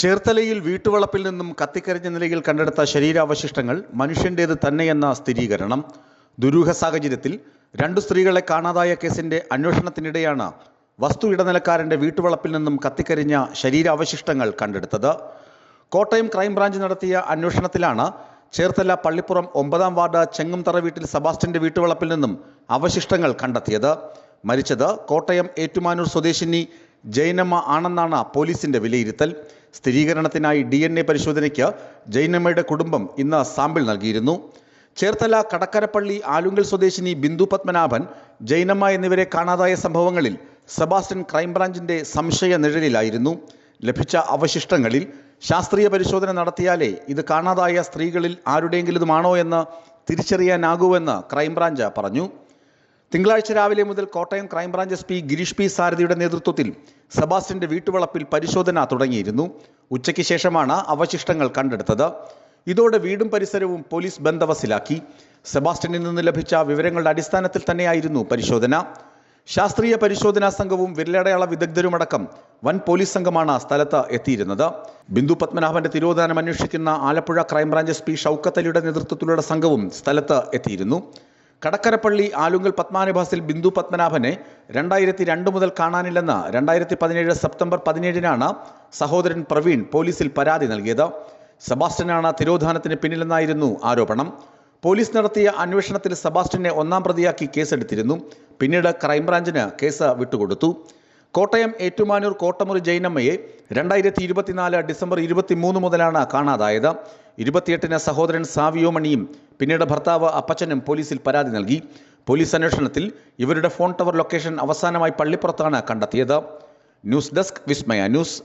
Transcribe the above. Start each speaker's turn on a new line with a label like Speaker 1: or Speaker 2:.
Speaker 1: ചേർത്തലയിൽ വീട്ടുവളപ്പിൽ നിന്നും കത്തിക്കരിഞ്ഞ നിലയിൽ കണ്ടെടുത്ത ശരീരാവശിഷ്ടങ്ങൾ മനുഷ്യൻ്റേത് തന്നെയെന്ന സ്ഥിരീകരണം. ദുരൂഹ സാഹചര്യത്തിൽ 2 സ്ത്രീകളെ കാണാതായ കേസിന്റെ അന്വേഷണത്തിനിടെയാണ് വസ്തു ഇടനിലക്കാരന്റെ വീട്ടുവളപ്പിൽ നിന്നും കത്തിക്കരിഞ്ഞ ശരീരാവശിഷ്ടങ്ങൾ കണ്ടെടുത്തത്. കോട്ടയം ക്രൈംബ്രാഞ്ച് നടത്തിയ അന്വേഷണത്തിലാണ് ചേർത്തല പള്ളിപ്പുറം 9-ാം വാർഡ് ചെങ്ങുംതറ വീട്ടിൽ സെബാസ്റ്റ്യന്റെ വീട്ടുവളപ്പിൽ നിന്നും അവശിഷ്ടങ്ങൾ കണ്ടെത്തിയത്. മരിച്ചത് കോട്ടയം ഏറ്റുമാനൂർ സ്വദേശിനി ജൈനമ്മ ആണെന്നാണ് പോലീസിന്റെ വിലയിരുത്തൽ. സ്ഥിരീകരണത്തിനായി DNA പരിശോധനയ്ക്ക് ജൈനമ്മയുടെ കുടുംബം ഇന്ന് സാമ്പിൾ നൽകിയിരുന്നു. ചേർത്തല കടക്കരപ്പള്ളി ആലുങ്കൽ സ്വദേശിനി ബിന്ദു പത്മനാഭൻ, ജൈനമ്മ എന്നിവരെ കാണാതായ സംഭവങ്ങളിൽ സെബാസ്റ്റ്യൻ ക്രൈംബ്രാഞ്ചിന്റെ സംശയ നിഴലിലായിരുന്നു. ലഭിച്ച അവശിഷ്ടങ്ങളിൽ ശാസ്ത്രീയ പരിശോധന നടത്തിയാലേ ഇത് കാണാതായ സ്ത്രീകളിൽ ആരുടെയെങ്കിലുമാണോ എന്ന് തിരിച്ചറിയാനാകൂവെന്ന് ക്രൈംബ്രാഞ്ച് പറഞ്ഞു. തിങ്കളാഴ്ച രാവിലെ മുതൽ Kottayam crime branch SP Girish P സാരഥിയുടെ നേതൃത്വത്തിൽ സെബാസ്റ്റ്യന്റെ വീട്ടുവളപ്പിൽ പരിശോധന തുടങ്ങിയിരുന്നു. ഉച്ചയ്ക്ക് ശേഷമാണ് അവശിഷ്ടങ്ങൾ കണ്ടെടുത്തത്. ഇതോടെ വീടും പരിസരവും പോലീസ് ബന്ദോബസ്തിലാക്കി. സെബാസ്റ്റ്യനിൽ നിന്ന് ലഭിച്ച വിവരങ്ങളുടെ അടിസ്ഥാനത്തിൽ തന്നെയായിരുന്നു പരിശോധന. ശാസ്ത്രീയ പരിശോധനാ സംഘവും വിരലടയാള വിദഗ്ധരുമടക്കം വൻ പോലീസ് സംഘമാണ് സ്ഥലത്ത് എത്തിയിരുന്നത്. ബിന്ദു പത്മനാഭന്റെ തിരോധാനം അന്വേഷിക്കുന്ന ആലപ്പുഴ ക്രൈംബ്രാഞ്ച് SP ഷൗക്കത്ത് അലിയുടെ നേതൃത്വത്തിലുള്ള സംഘവും സ്ഥലത്ത് എത്തിയിരുന്നു. കടക്കരപ്പള്ളി ആലുങ്കൽ പത്മാനിവാസിൽ ബിന്ദു പത്മനാഭനെ 2002 മുതൽ കാണാനില്ലെന്ന് 2017 സെപ്റ്റംബർ 17-നാണ് സഹോദരൻ പ്രവീൺ പോലീസിൽ പരാതി നൽകിയത്. സെബാസ്റ്റ്യനാണ് തിരോധാനത്തിന് പിന്നിലെന്നായിരുന്നു ആരോപണം. പോലീസ് നടത്തിയ അന്വേഷണത്തിൽ സെബാസ്റ്റ്യനെ 1-ാം പ്രതിയാക്കി കേസെടുത്തിരുന്നു. പിന്നീട് ക്രൈംബ്രാഞ്ചിന് കേസ് വിട്ടുകൊടുത്തു. കോട്ടയം ഏറ്റുമാനൂർ കോട്ടമുറി ജൈനമ്മയെ 2024 ഡിസംബർ 23 മുതലാണ് കാണാതായത്. 28-ന് സഹോദരൻ സാവിയോ മണിയും പിന്നീട് ഭർത്താവ് അപ്പച്ചനും പോലീസിൽ പരാതി നൽകി. പോലീസ് അന്വേഷണത്തിൽ ഇവരുടെ ഫോൺ ടവർ ലൊക്കേഷൻ അവസാനമായി പള്ളിപ്പുറത്താണ് കണ്ടെത്തിയത്. ന്യൂസ് ഡെസ്ക് വിസ്മയ ന്യൂസ്.